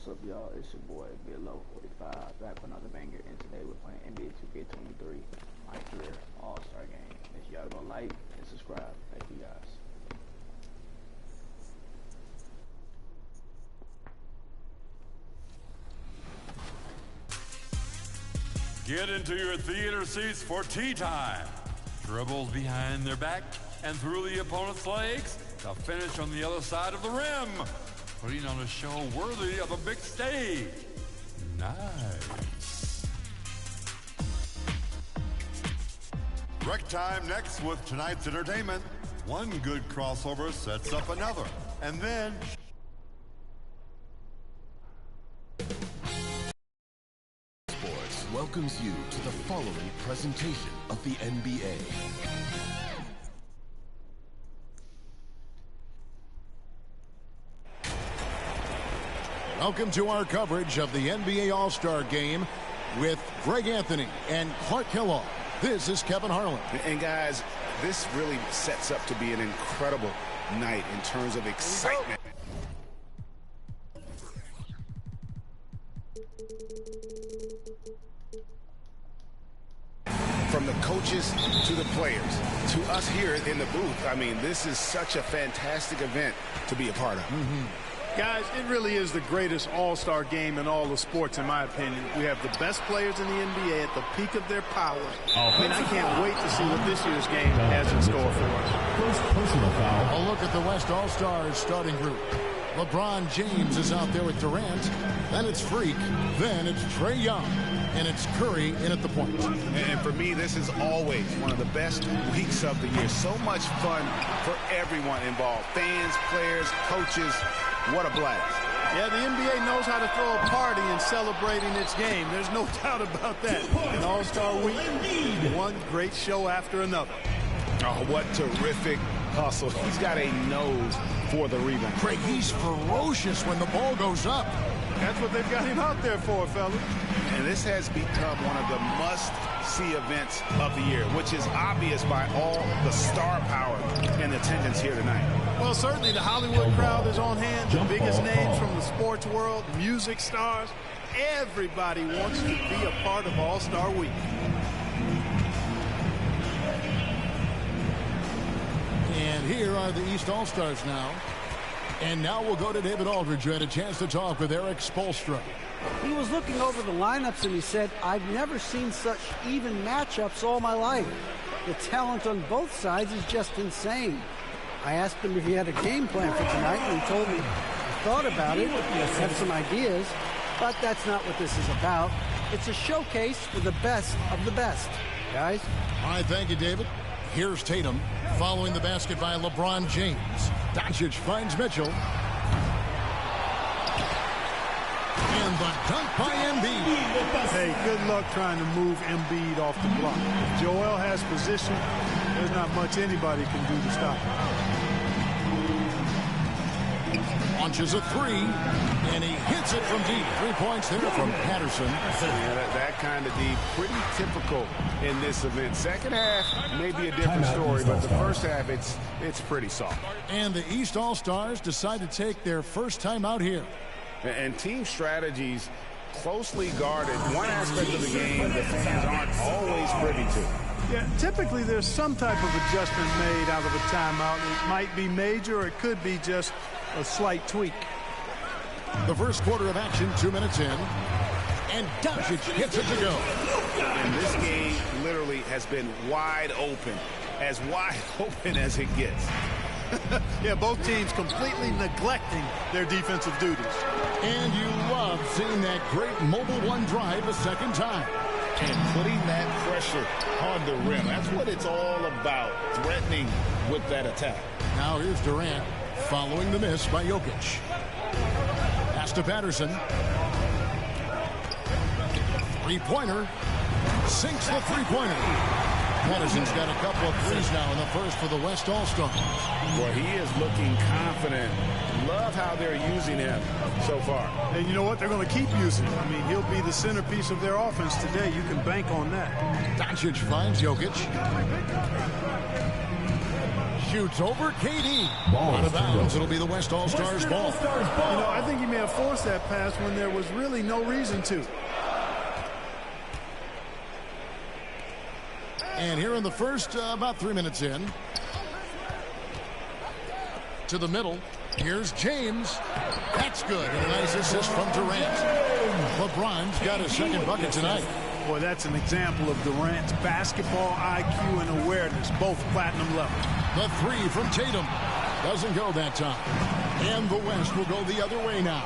What's up, y'all? It's your boy, Big Low 45, back with another banger, and today we're playing NBA 2K23, my career All-Star game. Make sure y'all go like and subscribe. Thank you, guys. Get into your theater seats for tea time. Dribbles behind their back and through the opponent's legs to finish on the other side of the rim, putting on a show worthy of a big stage. Nice. Rec time next with tonight's entertainment. One good crossover sets up another, and then Sports welcomes you to the following presentation of the NBA. Welcome to our coverage of the NBA All-Star Game with Greg Anthony and Clark Kellogg. This is Kevin Harlan. And guys, this really sets up to be an incredible night in terms of excitement. From the coaches to the players, to us here in the booth. I mean, this is such a fantastic event to be a part of. Guys, it really is the greatest all-star game in all of sports, in my opinion. We have the best players in the NBA at the peak of their powers. I mean, I can't wait to see what this year's game has in store for us. First personal foul. A look at the West All-Stars starting group. LeBron James is out there with Durant. Then it's Freak. Then it's Trae Young. And it's Curry in at the point. And for me, this is always one of the best weeks of the year. So much fun for everyone involved. Fans, players, coaches. What a blast. Yeah, the NBA knows how to throw a party in celebrating its game. There's no doubt about that. An All-Star week, one great show after another. Oh, what terrific hustle. He's got a nose for the rebound. Craig, he's ferocious when the ball goes up. That's what they've got him out there for, fellas. And this has become one of the must-see events of the year, which is obvious by all the star power in attendance here tonight. Well, certainly the Hollywood crowd is on hand. The biggest names from the sports world, music stars. Everybody wants to be a part of All-Star Week. And here are the East All-Stars now. And now we'll go to David Aldridge, who had a chance to talk with Eric Spoelstra. He was looking over the lineups and he said, I've never seen such even matchups all my life. The talent on both sides is just insane. I asked him if he had a game plan for tonight, and he told me he thought about it, had some ideas, but that's not what this is about. It's a showcase for the best of the best, guys. All right, thank you, David. Here's Tatum following the basket by LeBron James. Doncic finds Mitchell. And the dunk by Embiid. Hey, good luck trying to move Embiid off the block. If Joel has position, there's not much anybody can do to stop him. Launches a three, and he hits it from deep. 3 points there from Patterson. Yeah, that kind of deep, pretty typical in this event. Second half may be a different story, but the first half, it's pretty soft. And the East All-Stars decide to take their first time out here. And team strategies closely guarded. One aspect of the game the fans aren't always privy to. Yeah, typically there's some type of adjustment made out of a timeout. It might be major, or it could be just a slight tweak. The first quarter of action, 2 minutes in. And Doncic gets it to go. And this game literally has been wide open as it gets. Yeah, both teams completely neglecting their defensive duties. And you love seeing that great mobile one drive a second time. And putting that pressure on the rim. That's what it's all about, threatening with that attack. Now here's Durant following the miss by Jokic. Pass to Patterson. Three-pointer. Sinks the three-pointer. Patterson's got a couple of threes now in the first for the West All-Stars. Boy, he is looking confident. Love how they're using him so far. And you know what? They're going to keep using him. I mean, he'll be the centerpiece of their offense today. You can bank on that. Doncic finds Jokic. shoots over KD. Out of bounds. It'll be the West All-Stars ball. You know, I think he may have forced that pass when there was really no reason to. And here in the first, about 3 minutes in. To the middle. Here's James. That's good. And a nice assist from Durant. LeBron's got his second bucket tonight. Boy, that's an example of Durant's basketball IQ and awareness, both platinum level. The three from Tatum. Doesn't go that time. And the West will go the other way now.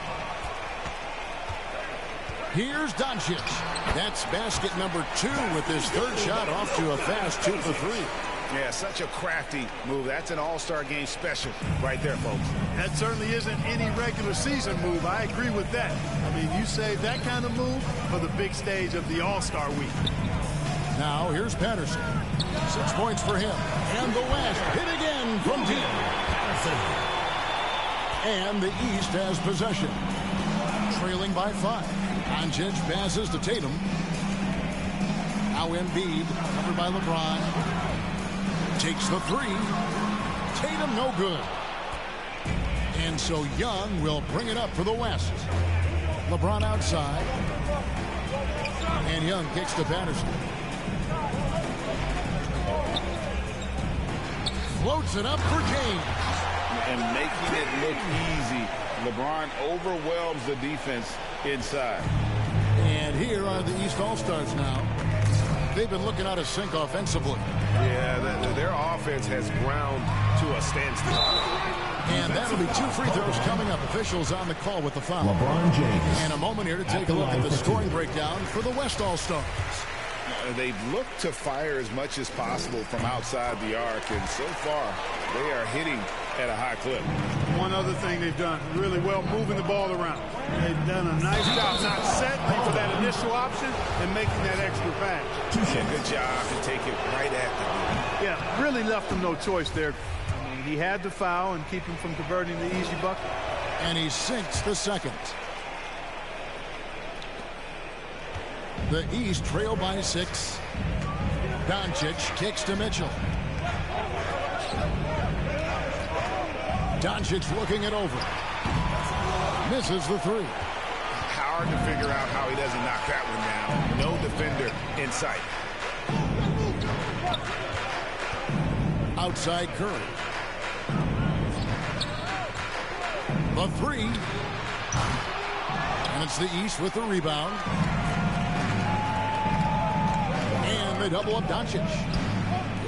Here's Doncic. That's basket number 2 with his third shot off to a fast 2 for 3. Yeah, such a crafty move. That's an all-star game special right there, folks. That certainly isn't any regular season move. I agree with that. I mean, you save that kind of move for the big stage of the All-Star week. Now, here's Patterson. 6 points for him. And the West hit again from deep. And the East has possession. Trailing by 5. Doncic passes to Tatum. Now Embiid, covered by LeBron. Takes the 3. Tatum no good. And so Young will bring it up for the West. LeBron outside. And Young kicks to Patterson. Floats it up for James. And making it look easy. LeBron overwhelms the defense inside. And here are the East All-Stars now. They've been looking out of sync offensively. Yeah, their offense has ground to a standstill. And that'll be 2 free throws coming up. Officials on the call with the foul. LeBron James. And a moment here to take a look at the scoring breakdown for the West All-Stars. They've looked to fire as much as possible from outside the arc, and so far they are hitting at a high clip. One other thing they've done really well, moving the ball around. They've done a nice job not settling for that initial option and making that extra pass. Yeah, good job to take it right at them. Yeah, really left him no choice there. I mean, he had to foul and keep him from converting the easy bucket. And he sinks the second. The East trail by 6. Doncic kicks to Mitchell. Doncic looking it over. Misses the 3. Hard to figure out how he doesn't knock that one down. No defender in sight. Outside Curry. The 3. And it's the East with the rebound. And they double up Doncic.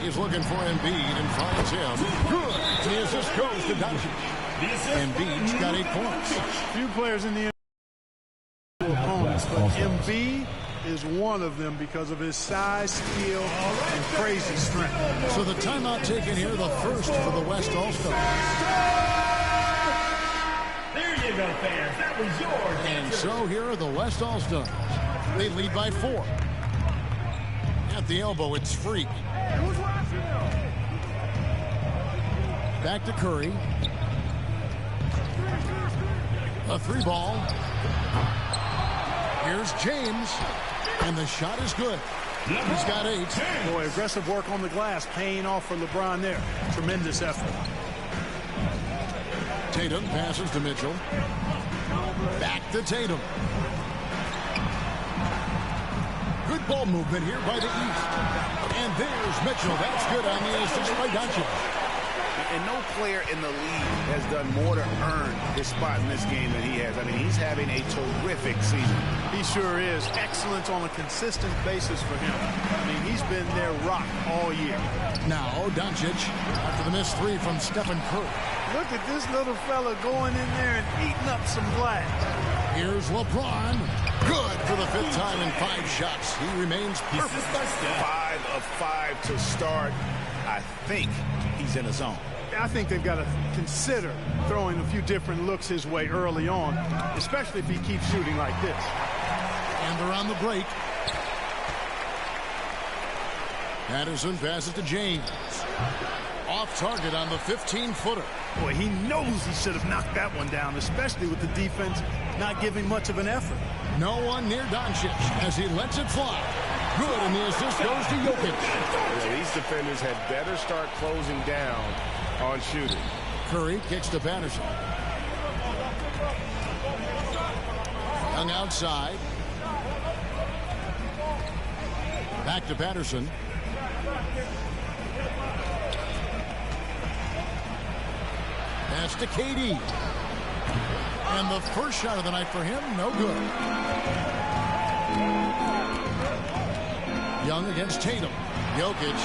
He's looking for Embiid and finds him. Good. The assist goes to Doncic. Embiid's got 8 points. Few players in the opponents, but Embiid is one of them because of his size, skill, and crazy strength. So the timeout taken here, the first for the West All-Stars. There you go, fans. That was yours. And so here are the West All-Stars. They lead by 4. At the elbow, it's Freak. Back to Curry. A 3 ball. Here's James. And the shot is good. He's got 8. Boy, aggressive work on the glass paying off for LeBron there. Tremendous effort. Tatum passes to Mitchell. Back to Tatum. Good ball movement here by the East. And there's Mitchell. That's good on the assist by Doncic. And no player in the league has done more to earn his spot in this game than he has. I mean, he's having a terrific season. He sure is. Excellence on a consistent basis for him. I mean, he's been their rock all year. Now, Doncic, after the missed 3 from Stephen Curry. Look at this little fella going in there and eating up some glass. Here's LeBron. Good for the 5th time in 5 shots. He remains perfect. 5 of 5 to start. I think he's in a zone. I think they've got to consider throwing a few different looks his way early on, especially if he keeps shooting like this. And they're on the break. Patterson passes to James. Off target on the 15-footer. Boy, he knows he should have knocked that one down, especially with the defense not giving much of an effort. No one near Doncic as he lets it fly. Good, and the assist goes to Jokic. Yeah, these defenders had better start closing down on shooting. Curry kicks to Patterson. Young outside. Back to Patterson. Pass to KD. And the first shot of the night for him, no good. Young against Tatum. Jokic.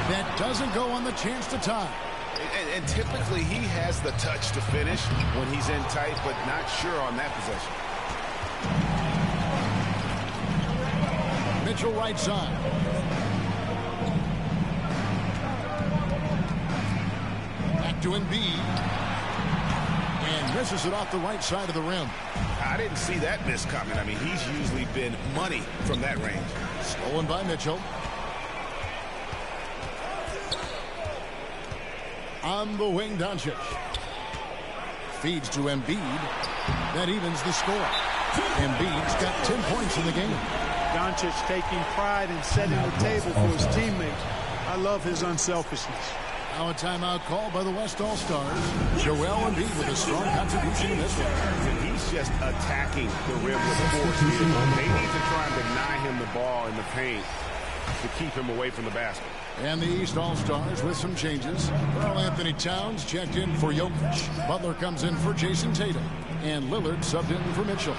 That doesn't go on the chance to tie. And typically he has the touch to finish when he's in tight, but not sure on that possession. Mitchell right side. Back to Embiid. And misses it off the right side of the rim. I didn't see that miss coming. I mean, he's usually been money from that range. Stolen by Mitchell. On the wing, Doncic. Feeds to Embiid. That evens the score. Embiid's got 10 points in the game. Doncic taking pride in setting the table for his teammates. I love his unselfishness. Now a timeout called by the West All-Stars. Joel Embiid with a strong contribution in this one. And he's just attacking the rim with force. They need to try and deny him the ball in the paint to keep him away from the basket. And the East All-Stars with some changes. Karl Anthony Towns checked in for Jokic. Butler comes in for Jason Tatum. And Lillard subbed in for Mitchell.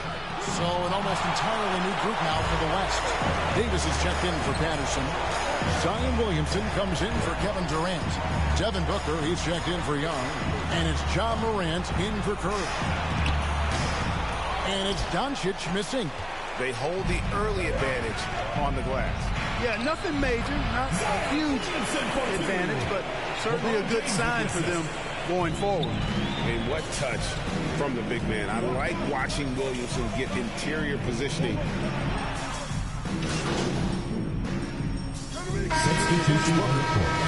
So an almost entirely new group now for the West. Davis is checked in for Patterson. Zion Williamson comes in for Kevin Durant. Devin Booker, he's checked in for Young. And it's John Morant in for Curry. And it's Doncic missing. They hold the early advantage on the glass. Yeah, nothing major, not a huge advantage, but certainly a good sign for them going forward. I mean, what touch from the big man. I like watching Williamson get interior positioning.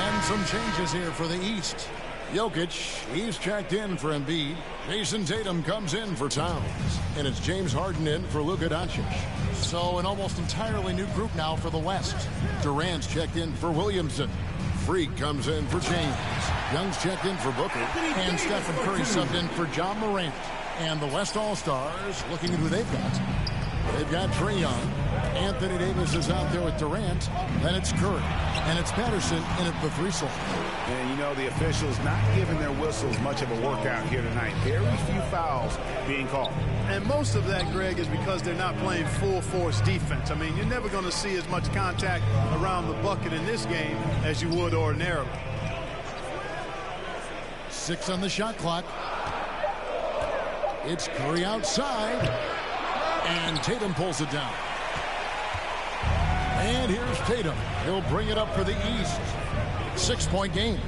And some changes here for the East. Jokic, he's checked in for Embiid. Jason Tatum comes in for Towns. And it's James Harden in for Luka Doncic. So an almost entirely new group now for the West. Durant's checked in for Williamson. Freak comes in for James. Young's checked in for Booker. And Stephen Curry subbed in for John Morant. And the West All-Stars looking at who they've got. They've got Trae Young. Anthony Davis is out there with Durant. Then it's Curry. And it's Patterson in at the 3 slot. And, you know, the officials not giving their whistles much of a workout here tonight. Very few fouls being called. And most of that, Greg, is because they're not playing full-force defense. I mean, you're never going to see as much contact around the bucket in this game as you would ordinarily. 6 on the shot clock. It's Curry outside. And Tatum pulls it down. And here's Tatum. He'll bring it up for the East. 6-point game.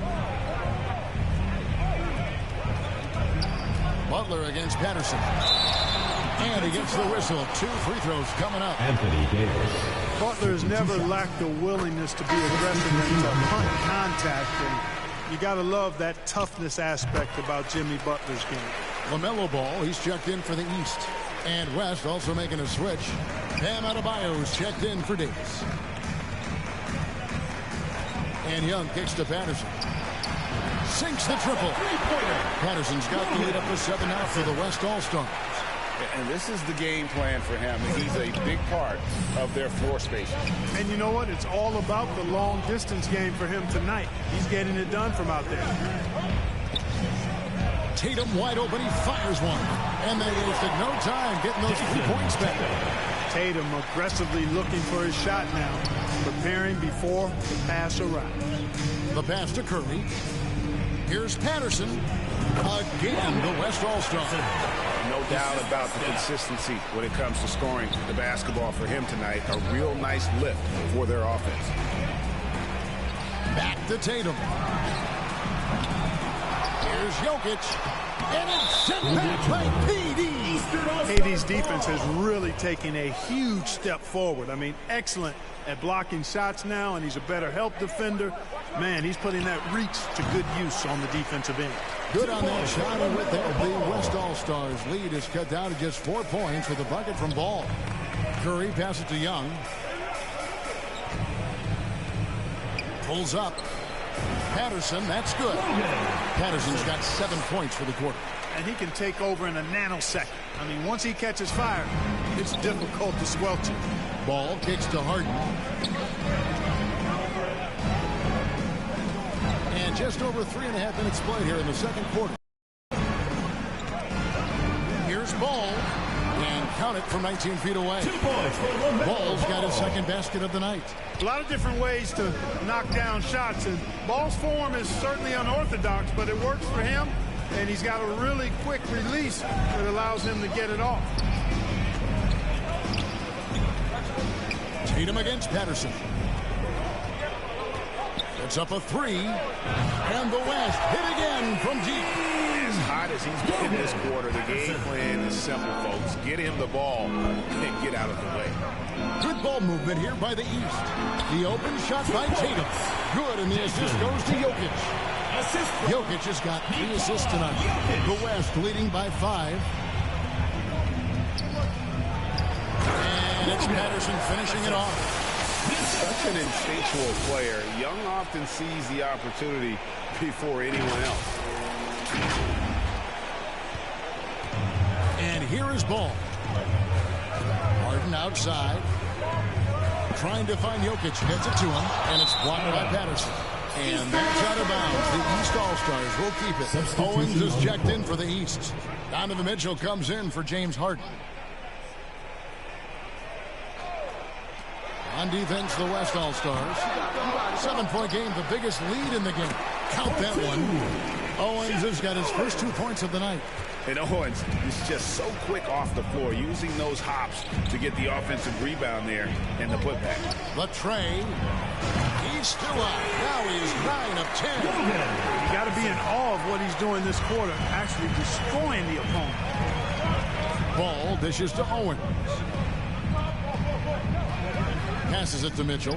Butler against Patterson. And he gets the whistle. 2 free throws coming up. Anthony Davis. Butler has never lacked the willingness to be aggressive and to hunt contact. And you got to love that toughness aspect about Jimmy Butler's game. LaMelo Ball, he's checked in for the East. And West also making a switch. Bam Adebayo's checked in for Davis. And Young kicks to Patterson. Sinks the triple. Patterson's got the lead up to 7 now for the West All-Stars. And this is the game plan for him. He's a big part of their floor spacing. And you know what? It's all about the long-distance game for him tonight. He's getting it done from out there. Tatum wide open. He fires one. And they wasted no time getting those 3 points back. Tatum aggressively looking for his shot now, preparing before the pass arrives. The pass to Curry. Here's Patterson. Again, the West All-Star. No doubt about the consistency when it comes to scoring the basketball for him tonight. A real nice lift for their offense. Back to Tatum. Here's Jokic. And it's sent back by KD. KD's defense has really taken a huge step forward. I mean, excellent at blocking shots now, and he's a better help defender. Man, he's putting that reach to good use on the defensive end. Good on that shot, and with that, the West All-Stars lead is cut down to just 4 points with a bucket from Ball. Curry passes to Young. Pulls up. Patterson, that's good. Patterson's got 7 points for the quarter. And he can take over in a nanosecond. I mean, once he catches fire, it's difficult to squelch it. Ball kicks to Harden. And just over 3.5 minutes played here in the second quarter. Here's Ball. And count it from 19 feet away. 2 points for LaMelo Ball's got his Ball. second basket of the night. A lot of different ways to knock down shots, and Ball's form is certainly unorthodox, but it works for him, and he's got a really quick release that allows him to get it off. Tatum against Patterson. It's up a 3, and the West hit again from deep. As hot as he's been this quarter, the game plan is simple, folks. Get him the ball and get out of the way. Good ball movement here by the East. The open shot by Tatum. Good, and the assist goes to Jokic. Jokic has got 3 assists tonight. The West leading by 5. And it's Patterson finishing it off. Such an instinctual player. Young often sees the opportunity before anyone else. And here is Ball. Harden outside. Trying to find Jokic. Gets it to him. And it's blocked by Patterson. And that's out of bounds. The East All-Stars will keep it. Owens is checked in for the East. Donovan Mitchell comes in for James Harden. On defense, the West All-Stars. 7-point game, the biggest lead in the game. Count that one. Owens has got his first 2 points of the night. And Owens is just so quick off the floor, using those hops to get the offensive rebound there and the putback. Latrey, he's still up. Now he's 9 of 10. You got to be in awe of what he's doing this quarter, actually destroying the opponent. Ball dishes to Owens. Passes it to Mitchell.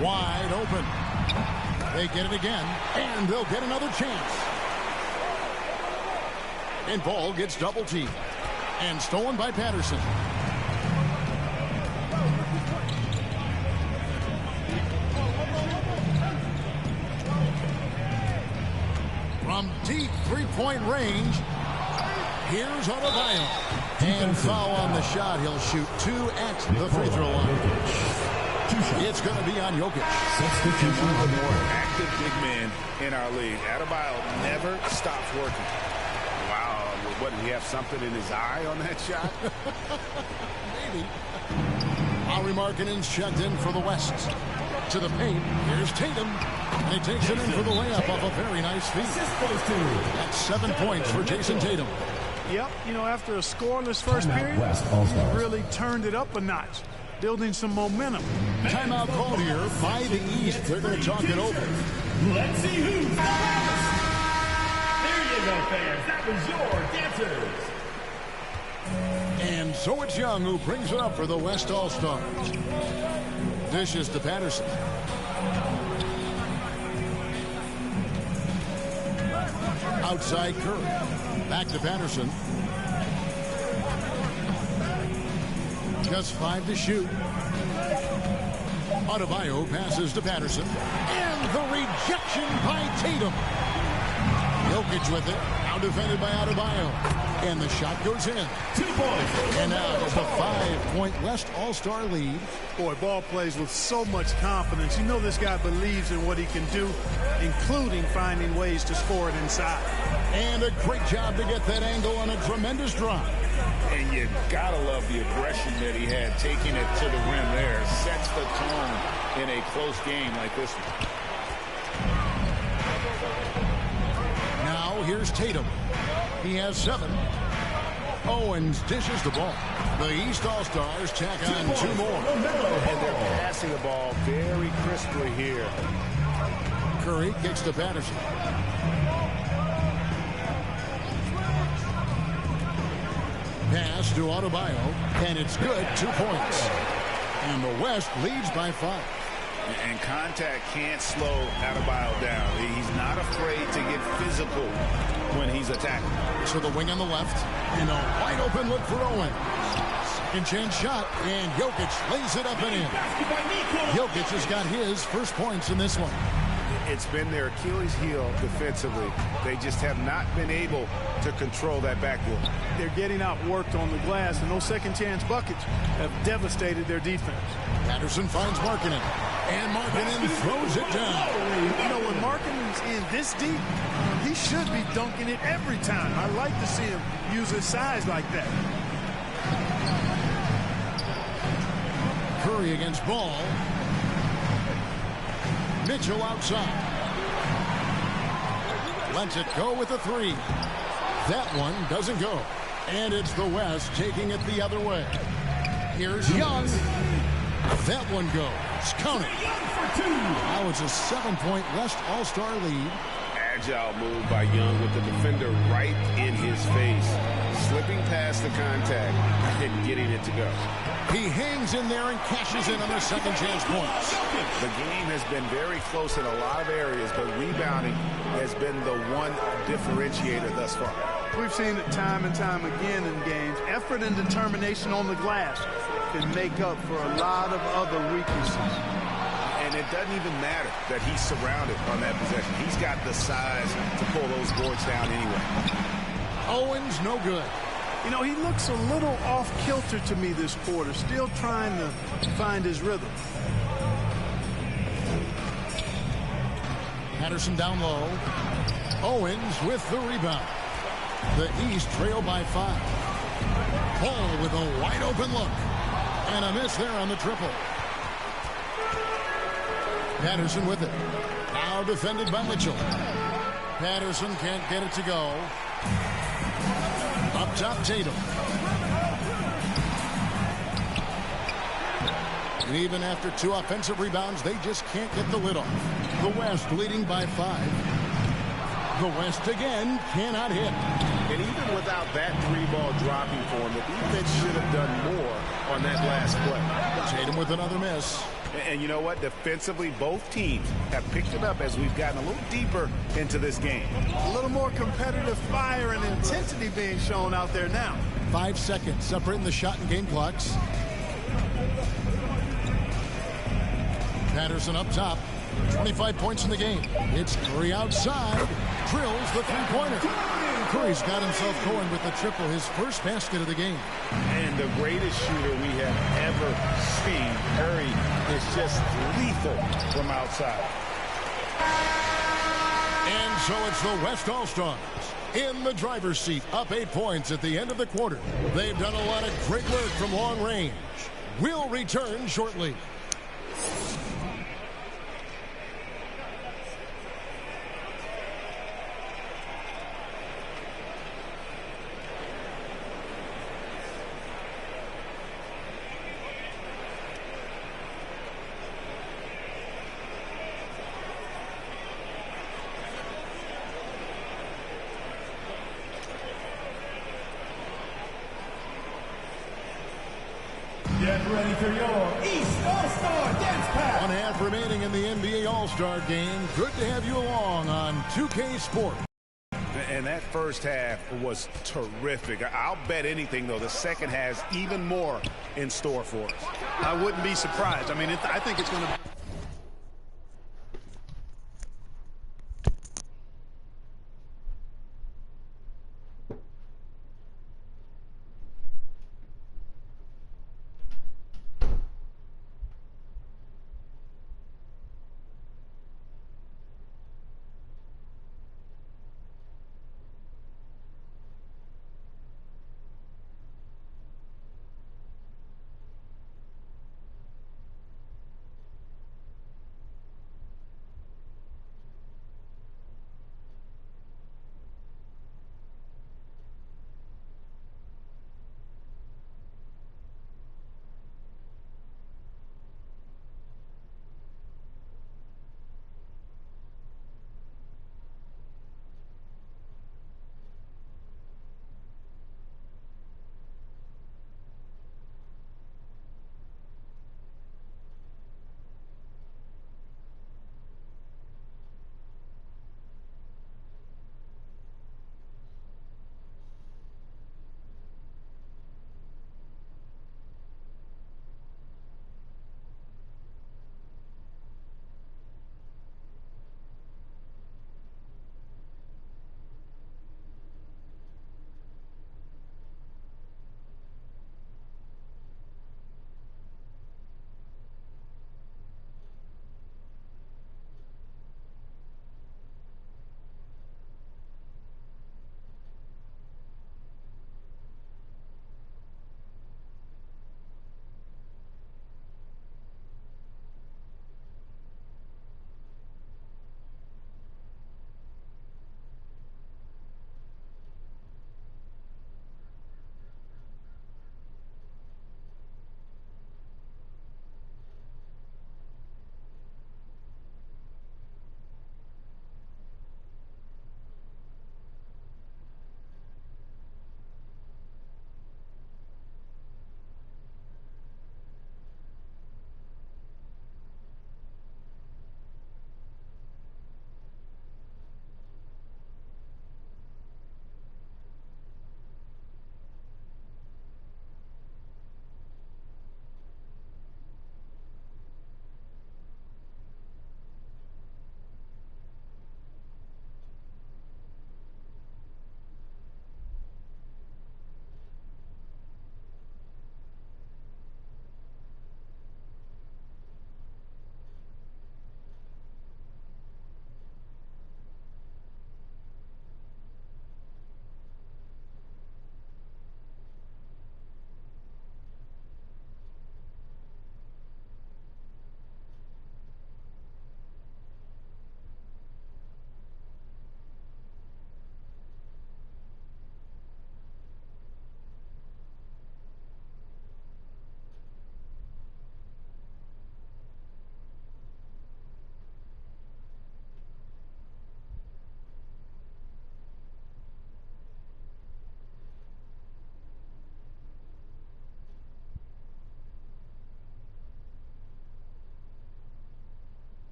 Wide open. They get it again, and they'll get another chance. And Ball gets double teamed. And stolen by Patterson. From deep three-point range, here's Adebayo. And foul on the shot. He'll shoot 2 at the free throw line. It's going to be on Jokic. One of the more active big men in our league. Adebayo never stops working. Wow, what, did he have something in his eye on that shot? Maybe. Lauri Markkanen's checked in for the West. To the paint. Here's Tatum. And he takes it in for the layup off a very nice feed. That's 7 points for Jason Tatum. Yep, you know, after a scoreless first period, he really turned it up a notch, building some momentum. Timeout called here by the East. They're going to talk it over. Let's see who's the best. There you go, fans. That was your dancers. And so it's Young who brings it up for the West All-Stars. Dishes to Patterson. Outside Curry. Back to Patterson. Just 5 to shoot. Adebayo passes to Patterson. And the rejection by Tatum. Jokic with it. Now defended by Adebayo. And the shot goes in. 2 points. And now it's a 5-point West All-Star lead. Boy, Ball plays with so much confidence. You know this guy believes in what he can do, including finding ways to score it inside. And a great job to get that angle on a tremendous drive. And you gotta love the aggression that he had, taking it to the rim there. Sets the tone in a close game like this one. Now here's Tatum. He has 7. Owens dishes the ball. The East All-Stars tack on 2 more. And they're passing the ball very crisply here. Curry kicks to Patterson. Pass to Adebayo, and it's good. 2 points. And the West leads by 5. And contact can't slow Adebayo down. He's not afraid to get physical when he's attacking. To the wing on the left, and a wide open look for Owens. Second chance shot, and Jokic lays it up and in. Jokic has got his first points in this one. It's been their Achilles heel defensively. They just have not been able to control that backcourt. They're getting outworked on the glass, and those second chance buckets have devastated their defense. Patterson finds Markkanen, and Markkanen throws it down. You know, when Markkanen's in this deep, he should be dunking it every time. I like to see him use his size like that. Curry against Ball. Mitchell outside. Lets it go with a three. That one doesn't go. And it's the West taking it the other way. Here's Young. That one goes. Count it. Now it's a 7-point West All-Star lead. Agile move by Young with the defender right in his face. Slipping past the contact and getting it to go. He hangs in there and cashes in on their second chance points. The game has been very close in a lot of areas, but rebounding has been the one differentiator thus far. We've seen it time and time again in games. Effort and determination on the glass can make up for a lot of other weaknesses. And it doesn't even matter that he's surrounded on that possession. He's got the size to pull those boards down anyway. Owens no good. You know, he looks a little off-kilter to me this quarter, still trying to find his rhythm. Patterson down low. Owens with the rebound. The East trail by 5. Paul with a wide-open look. And a miss there on the triple. Patterson with it. Now defended by Mitchell. Patterson can't get it to go. Up top, Tatum. And even after 2 offensive rebounds, they just can't get the lid off. The West leading by 5. The West again cannot hit. And even without that 3-ball dropping for him, the defense should have done more on that last play. Tatum with another miss. And you know what? Defensively, both teams have picked it up as we've gotten a little deeper into this game. A little more competitive fire and intensity being shown out there now. 5 seconds separating the shot and game clocks. Patterson up top. 25 points in the game. It's Curry outside. Drills the three-pointer. Curry's got himself going with the triple, his first basket of the game. And the greatest shooter we have ever seen. Curry is just lethal from outside. And so it's the West All-Stars in the driver's seat, up 8 points at the end of the quarter. They've done a lot of great work from long range. We'll return shortly. Get ready for your East All-Star Dance Pack. 1 half remaining in the NBA All-Star game. Good to have you along on 2K Sports. And that first half was terrific. I'll bet anything, though, the second has even more in store for us. I wouldn't be surprised. I mean, I think it's going to...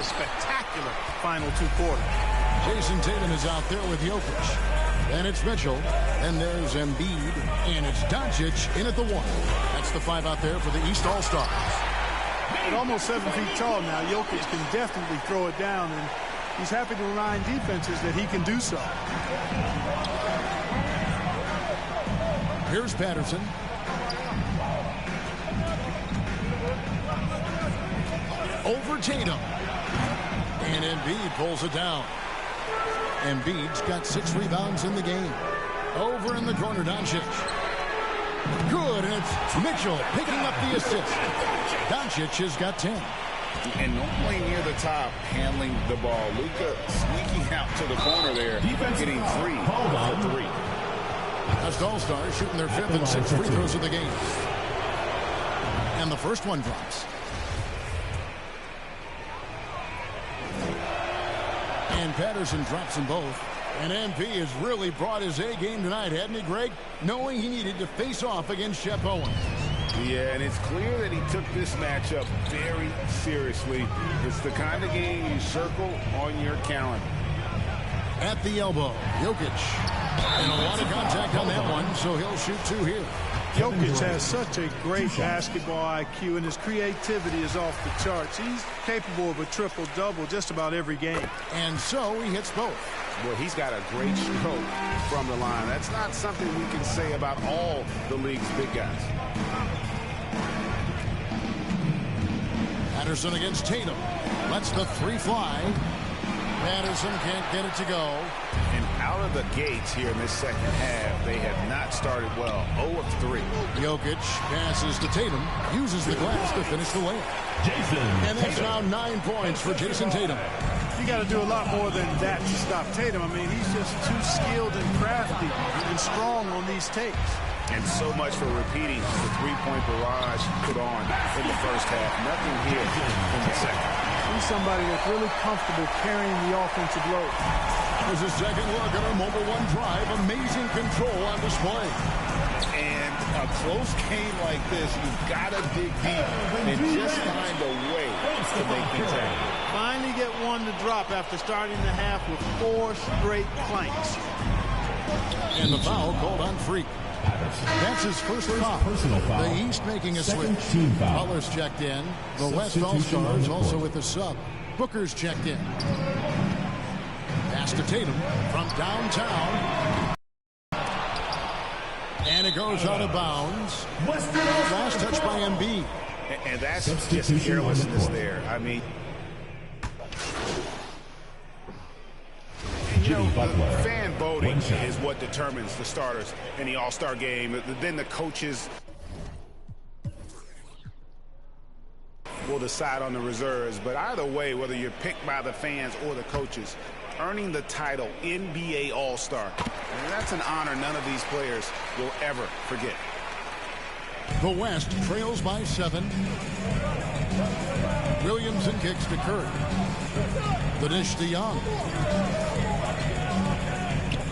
spectacular final 2 quarters. Jason Tatum is out there with Jokic. Then it's Mitchell. Then there's Embiid. And it's Doncic in at the 1. That's the 5 out there for the East All-Stars. At almost 7 feet tall now, Jokic can definitely throw it down, and he's happy to remind defenses that he can do so. Here's Patterson. Over Tatum. And Embiid pulls it down. Embiid's got 6 rebounds in the game. Over in the corner, Doncic. Good, and it's Mitchell picking up the assist. Doncic has got 10. And normally near the top, handling the ball. Luka sneaking out to the corner there, getting 3 for 3. That's All-Stars shooting their 5th and 6th free throws of the game. And the first one drops. And Patterson drops them both. And MP has really brought his A game tonight, hadn't he, Greg? Knowing he needed to face off against Shep Owens. Yeah, and it's clear that he took this matchup very seriously. It's the kind of game you circle on your calendar. At the elbow, Jokic. And a lot of contact on that one, so he'll shoot 2 here. Jokic has such a great basketball IQ, and his creativity is off the charts. He's capable of a triple-double just about every game. And so he hits both. Well, he's got a great stroke from the line. That's not something we can say about all the league's big guys. Patterson against Tatum. Lets the 3 fly. Patterson can't get it to go. And out of the gates here in this second half, they have not started well. 0 of 3. Jokic passes to Tatum. Uses the glass to finish the layup. And that's now 9 points for Jason Tatum. You got to do a lot more than that to stop Tatum. I mean, he's just too skilled and crafty and strong on these takes. And so much for repeating the 3-point barrage put on in the first half. Nothing here in the second. He's somebody that's really comfortable carrying the offensive load. There's a second look at our Mobile One drive. Amazing control on display. And a close game like this, you've got to dig deep and just find a way to make things happen. Finally get one to drop after starting the half with 4 straight planks. And the foul called on Freak. That's his first foul. The East making a switch. Butler's checked in. The West All-Stars also with the sub. Booker's checked in. Pass to Tatum from downtown. And it goes out of bounds. Last touch by Embiid. And that's just carelessness there. I mean, you know, fan voting is what determines the starters in the All-Star game. Then the coaches will decide on the reserves. But either way, whether you're picked by the fans or the coaches, earning the title NBA All-Star, that's an honor none of these players will ever forget. The West trails by 7. Williamson kicks to Curry. The dish to Young.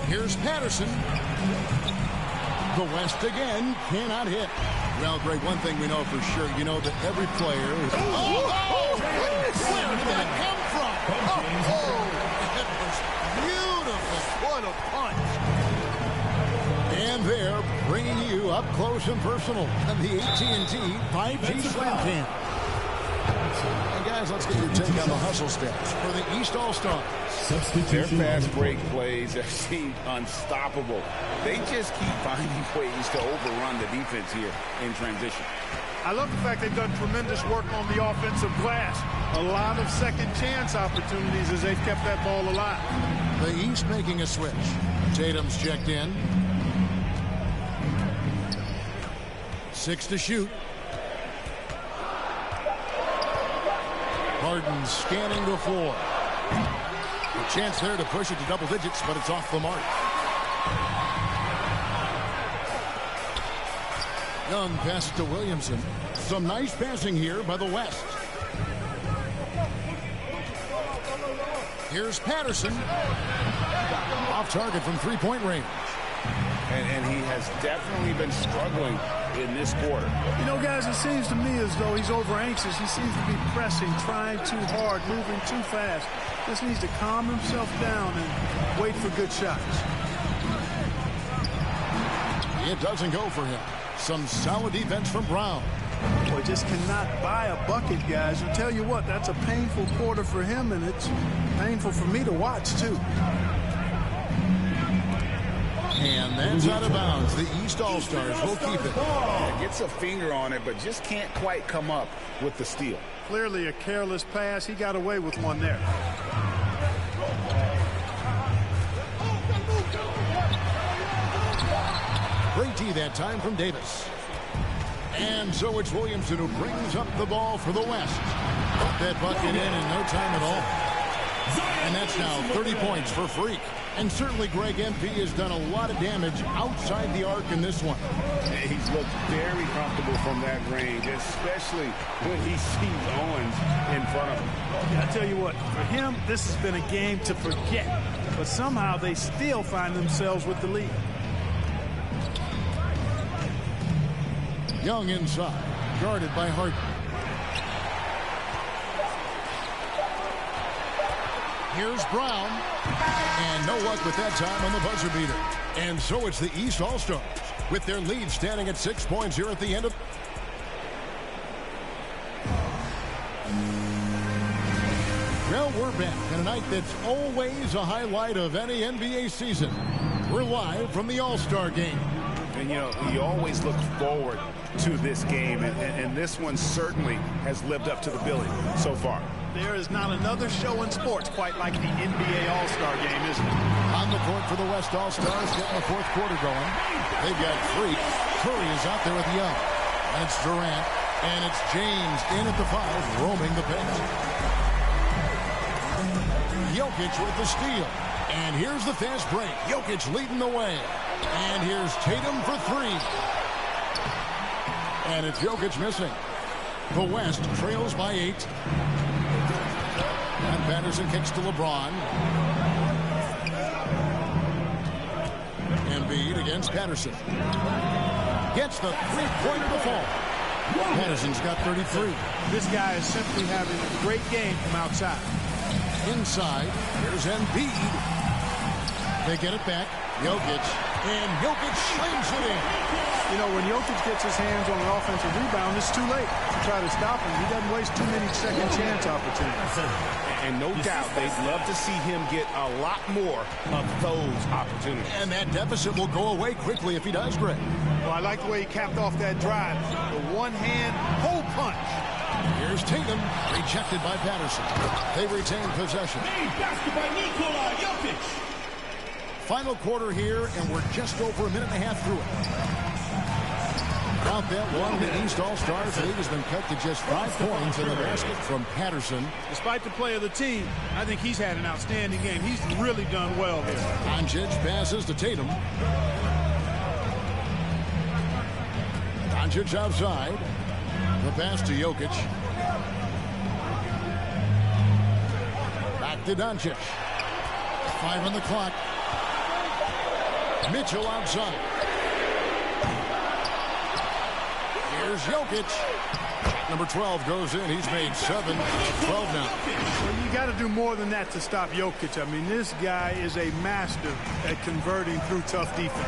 Here's Patterson. The West again cannot hit. Well, Greg, one thing we know for sure, you know that every player is... Where did that come from? It was beautiful. What a punch. And they're bringing you up close and personal on the AT&T 5G Slam Cam. And guys, let's get your take on the hustle steps for the East All-Stars. Their fast break plays have seemed unstoppable. They just keep finding ways to overrun the defense here in transition. I love the fact they've done tremendous work on the offensive glass. A lot of second chance opportunities as they've kept that ball alive. The East making a switch. Tatum's checked in. 6 to shoot. Harden scanning the floor. A chance there to push it to double digits, but it's off the mark. Young passes to Williamson. Some nice passing here by the West. Here's Patterson. Off target from 3-point range. And he has definitely been struggling in this quarter. You know, guys, it seems to me as though he's over anxious. He seems to be pressing, trying too hard, moving too fast. Just needs to calm himself down and wait for good shots. It doesn't go for him. Some solid defense from Brown. Boy, just cannot buy a bucket, guys. I'll tell you what, that's a painful quarter for him, and it's painful for me to watch, too. And that's out of bounds. The East All-Stars will keep it. Gets a finger on it, but just can't quite come up with the steal. Clearly a careless pass. He got away with one there. Great D that time from Davis. And so it's Williamson who brings up the ball for the West. Put that bucket in no time at all. And that's now 30 points for Freak. And certainly Greg MP has done a lot of damage outside the arc in this one. He's looked very comfortable from that range, especially when he sees Owens in front of him. I tell you what, for him, this has been a game to forget. But somehow they still find themselves with the lead. Young inside, guarded by Harden. Here's Brown. And no luck with that time on the buzzer beater. And so it's the East All-Stars with their lead standing at 6 points here at the end of... Well, we're back in a night that's always a highlight of any NBA season. We're live from the All-Star game. And, you know, you always look forward to this game, and this one certainly has lived up to the billing so far. There is not another show in sports quite like the NBA All-Star game, is it? On the court for the West All-Stars, getting the fourth quarter going. They've got Freak. Curry is out there with Young. And it's Durant. And it's James in at the 5, roaming the paint. Jokic with the steal. And here's the fast break. Jokic leading the way. And here's Tatum for 3. And it's Jokic missing. The West trails by 8. And Patterson kicks to LeBron. Embiid against Patterson. Gets the three-pointer to fall. Patterson's got 33. This guy is simply having a great game from outside. Inside, here's Embiid. They get it back. Jokic. And Jokic slams it in. You know, when Jokic gets his hands on an offensive rebound, it's too late to try to stop him. He doesn't waste too many second chance opportunities. And no doubt they'd love to see him get a lot more of those opportunities. And that deficit will go away quickly if he does, Greg. Well, I like the way he capped off that drive. The one-hand hole punch. Here's Tatum, rejected by Patterson. They retain possession. Basket by Nikola Jokic. Final quarter here, and we're just over a minute and a half through it. About that one, the East All-Stars lead has been cut to just 5 points in the basket from Patterson. Despite the play of the team, I think he's had an outstanding game. He's really done well here. Doncic passes to Tatum. Doncic outside. The pass to Jokic. Back to Doncic. 5 on the clock. Mitchell outside. Here's Jokic. Number 12 goes in. He's made 7. 12 now. Well, you got to do more than that to stop Jokic. I mean, this guy is a master at converting through tough defense.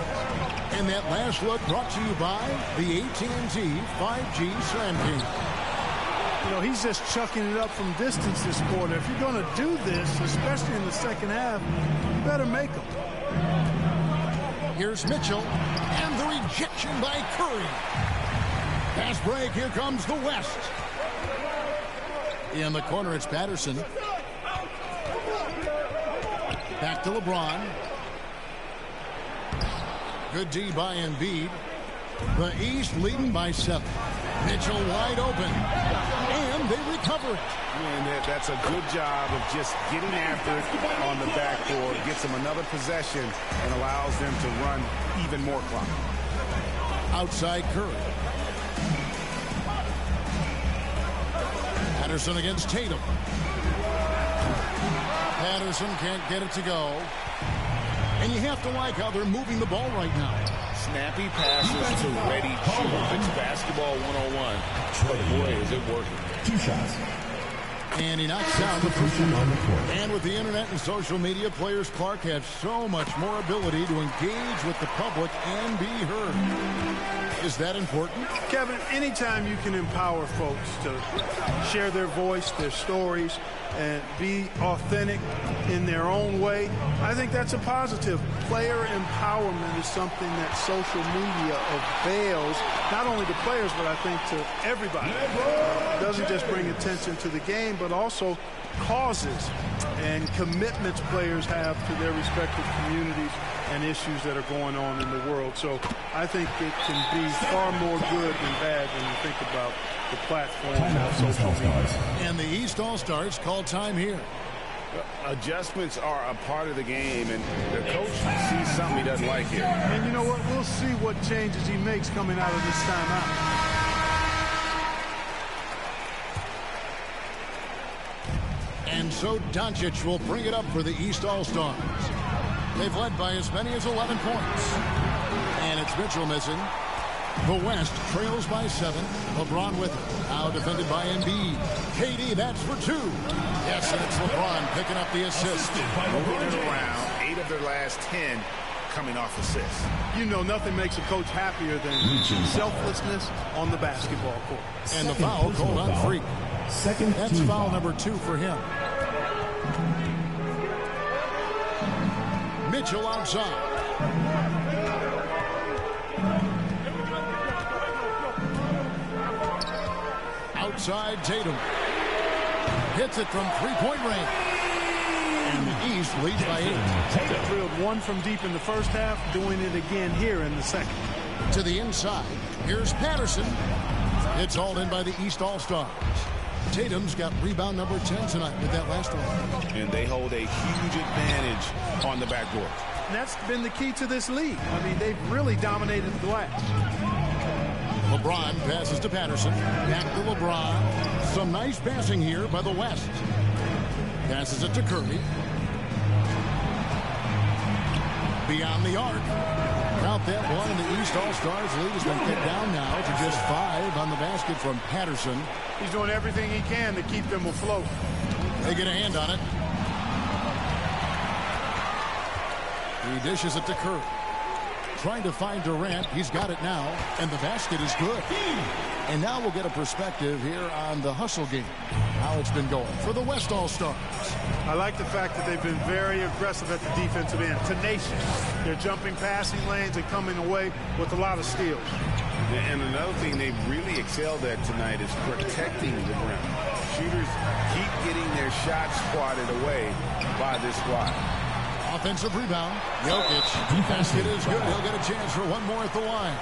And that last look brought to you by the AT&T 5G Slam King. You know, he's just chucking it up from distance this quarter. If you're going to do this, especially in the second half, you better make them. Here's Mitchell, and the rejection by Curry. Pass break, here comes the West. In the corner, it's Patterson. Back to LeBron. Good D by Embiid. The East leading by 7. Mitchell wide open. And they recover it. And that's a good job of just getting after it on the backboard. Gets them another possession and allows them to run even more clock. Outside Curry. Patterson against Tatum. Patterson can't get it to go. And you have to like how they're moving the ball right now. Snappy passes to ready shooters. It's basketball 101. But boy, is it working. 2 shots. And he knocks down the first one. And with the internet and social media, players Clark have so much more ability to engage with the public and be heard. Is that important? Kevin, anytime you can empower folks to share their voice, their stories, and be authentic in their own way, I think that's a positive. Player empowerment is something that social media avails, not only to players, but I think to everybody. It doesn't just bring attention to the game, but also causes and commitments players have to their respective communities and issues that are going on in the world. So I think it can be far more good than bad when you think about the platform of social media. And the East All-Stars call time here. Adjustments are a part of the game, and the coach sees something he doesn't like here. And you know what? We'll see what changes he makes coming out of this timeout. And so Doncic will bring it up for the East All-Stars. They've led by as many as 11 points. And it's Mitchell missing. The West trails by 7. LeBron with it. Now defended by Embiid. KD, that's for 2. Yes, and it's LeBron picking up the assist. Moving it around, 8 of their last 10 coming off assists. You know, nothing makes a coach happier than selflessness on the basketball court. And the foul called on Freak. That's foul number 2 for him. Mitchell outside. Outside Tatum. Hits it from three-point range. And the East leads by 8. Tatum drilled 1 from deep in the first half, doing it again here in the second. To the inside. Here's Patterson. It's hauled in by the East All-Stars. Tatum's got rebound number 10 tonight with that last one. And they hold a huge advantage on the backboard. And that's been the key to this league. I mean, they've really dominated the glass. LeBron passes to Patterson. Back to LeBron. Some nice passing here by the West. Passes it to Curry. Beyond the arc. Count that one, and the East All-Stars lead has been cut down now to just 5 on the basket from Patterson. He's doing everything he can to keep them afloat. They get a hand on it. He dishes it to Curry. Trying to find Durant. He's got it now, and the basket is good. And now we'll get a perspective here on the hustle game, how it's been going for the West All-Stars. I like the fact that they've been very aggressive at the defensive end, tenacious. They're jumping passing lanes and coming away with a lot of steals. And another thing they've really excelled at tonight is protecting the rim. Shooters keep getting their shots squatted away by this squad. Offensive rebound. Jokic. Basket is good. He'll get a chance for one more at the line.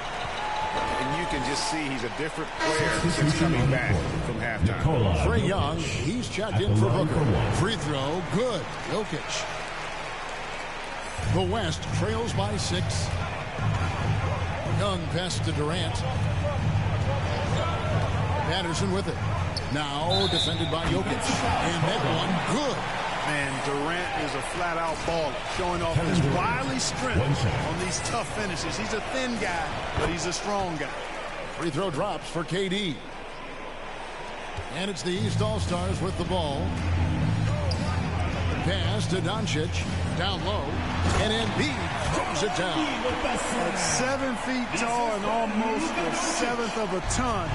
And you can just see he's a different player since coming back from halftime. Trae Young, he's checked in for Booker. Free throw, good. Jokic. The West trails by 6. Young pass to Durant. Patterson with it. Now defended by Jokic. And that one, good. Man, Durant is a flat-out baller, showing off his wily strength on these tough finishes. He's a thin guy, but he's a strong guy. Free throw drops for KD. And it's the East All-Stars with the ball. Pass to Doncic. Down low. And Embiid throws it down. At 7 feet tall and almost a 1/7 of a ton,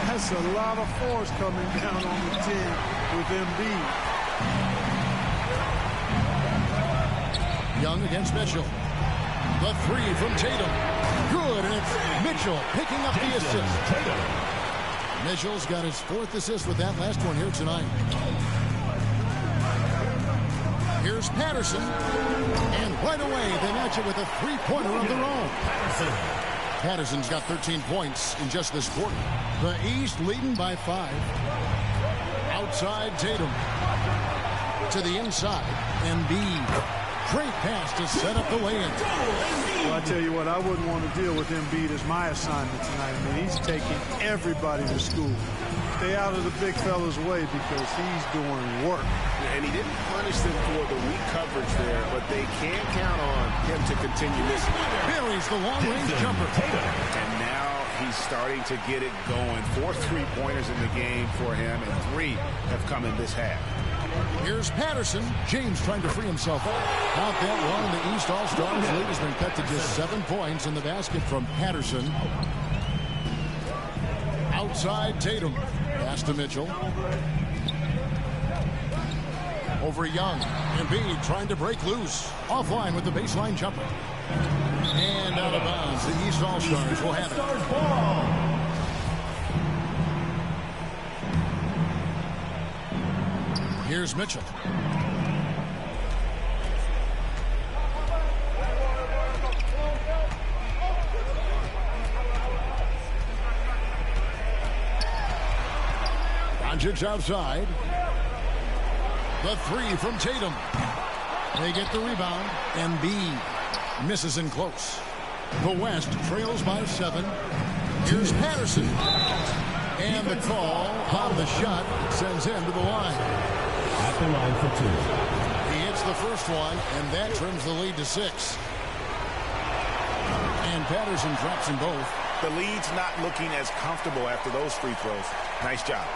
that's a lot of force coming down on the 10 with Embiid. Young against Mitchell. The 3 from Tatum. Good, and it's Mitchell picking up the assist. Mitchell's got his 4th assist with that last one here tonight. Here's Patterson. And right away, they match it with a 3-pointer of their own. Patterson's got 13 points in just this quarter. The East leading by 5. Outside Tatum. To the inside. Embiid. Great pass to set up the lay-in. Well, I tell you what, I wouldn't want to deal with Embiid as my assignment tonight. I mean, he's taking everybody to school. Stay out of the big fella's way because he's doing work. And he didn't punish them for the weak coverage there, but they can't count on him to continue this. Buries the long-range jumper. And now he's starting to get it going. 4 3-pointers in the game for him, and 3 have come in this half. Here's Patterson. James trying to free himself up. Not that long. The East All-Stars lead has been cut to just 7 points in the basket from Patterson. Outside Tatum. Pass to Mitchell. Over Young. Embiid trying to break loose. Offline with the baseline jumper. And out of bounds. The East All-Stars will have it. Here's Mitchell. Doncic outside. The 3 from Tatum. They get the rebound. Embiid misses in close. The West trails by 7. Here's Patterson. And the call on the shot sends him to the line. At the line for 2. He hits the first one, and that trims the lead to 6. And Patterson drops them both. The lead's not looking as comfortable after those free throws. Nice job.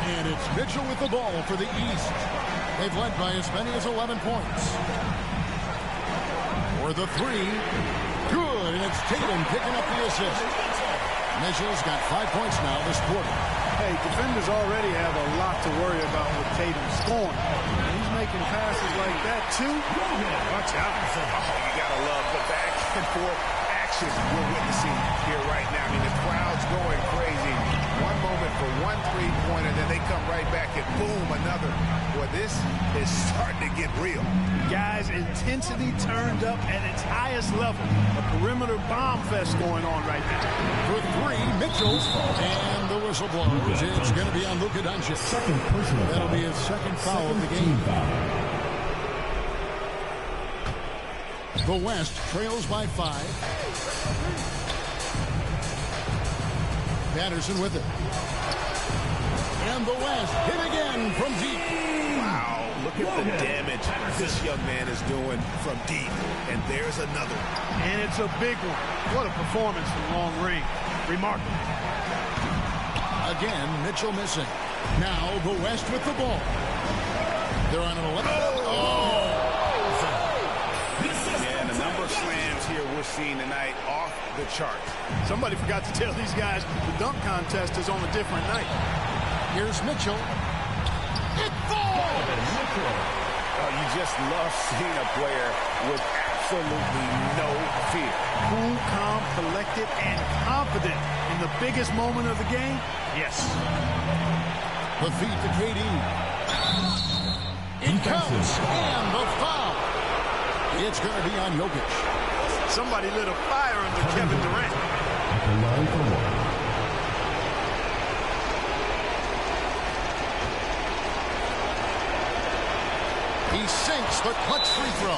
And it's Mitchell with the ball for the East. They've led by as many as 11 points. For the 3. Good, and it's Tatum picking up the assist. Mitchell's got 5 points now this quarter. Hey, defenders already have a lot to worry about with Tatum scoring. And he's making passes like that, too. Watch out. Oh, you got to love the back and forth action we're witnessing here right now. I mean, the crowd's going crazy. One moment for 1 3-pointer, then they come right back and boom, another. Boy, this is starting to get real. Guys, intensity turned up at its highest level. A perimeter bomb fest going on right now. For 3, Mitchell. And the whistle blows. It's going to be on Luka Doncic. That'll be his second foul of the game. The West trails by 5. Patterson with it. And the West hit again from deep. Wow, look at the damage this young man is doing from deep. And there's another. And it's a big one. What a performance from long range. Remarkable. Again, Mitchell missing. Now the West with the ball. They're on an 11. Oh! And the number of slams here we're seeing tonight off the chart. Somebody forgot to tell these guys the dunk contest is on a different night. Here's Mitchell. It falls! Oh, you just love seeing a player with absolutely no fear. Cool, calm, collected, and confident in the biggest moment of the game? Yes. The feed to KD. It counts. And the foul. It's going to be on Jokic. Somebody lit a fire under Kevin Durant. At the line for 1. He sinks the clutch free throw.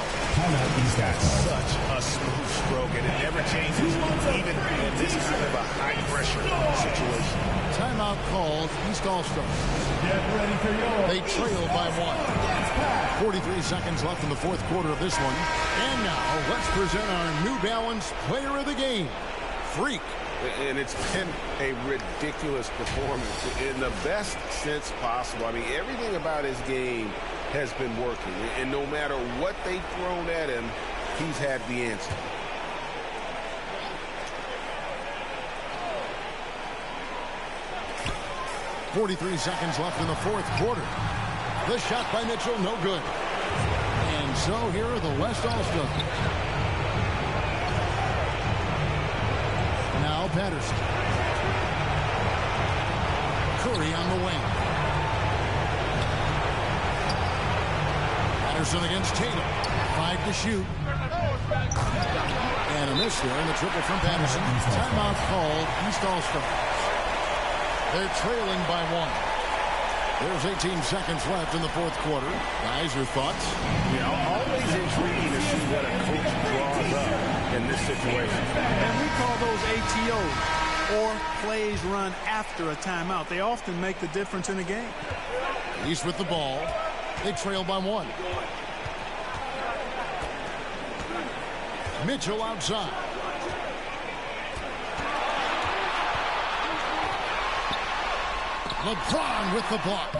That's such a smooth stroke, and it never changes, even in this kind of a high-pressure situation. Timeout called. East All-Stars. Get ready for your They trail by 1. 43 seconds left in the fourth quarter of this one. And now, let's present our New Balance Player of the Game, Freak. And it's been a ridiculous performance in the best sense possible. I mean, everything about his game has been working. And no matter what they've thrown at him, he's had the answer. .43 seconds left in the fourth quarter. The shot by Mitchell, no good. And so here are the West All-Stars. Now Patterson. Curry on the wing. Patterson against Tatum. 5 to shoot. And a miss there in the triple from Patterson. Timeout called. East All-Stars. They're trailing by 1. There's 18 seconds left in the fourth quarter. Guys, your thoughts? Yeah, always intriguing to see what a coach draws up in this situation. And we call those ATOs, or plays run after a timeout. They often make the difference in a game. East with the ball. They trail by 1. Mitchell outside. LeBron with the block.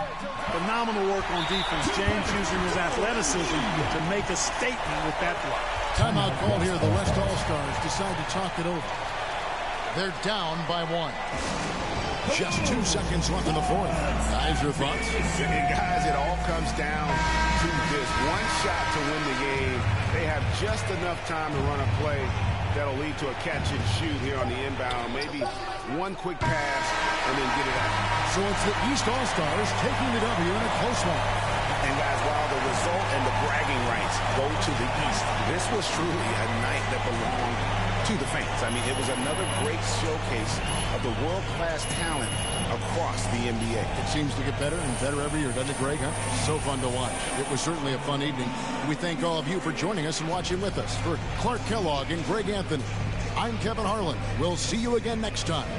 Phenomenal work on defense. James using his athleticism to make a statement with that block. Timeout call here. The West All-Stars decide to talk it over. They're down by 1. Just 2 seconds left in the fourth. Guys, your thoughts? And guys, it all comes down to this one shot to win the game. They have just enough time to run a play that'll lead to a catch and shoot here on the inbound. Maybe one quick pass and then get it out. So it's the East All-Stars taking the W in a close one. And guys, while the result and the bragging rights go to the East, this was truly a night that belonged to the fans. I mean, it was another great showcase of the world-class talent across the NBA. It seems to get better and better every year, doesn't it, Greg? Huh? So fun to watch. It was certainly a fun evening. We thank all of you for joining us and watching with us. For Clark Kellogg and Greg Anthony, I'm Kevin Harlan. We'll see you again next time.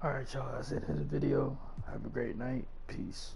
Alright, y'all, that's it for the video. Have a great night. Peace.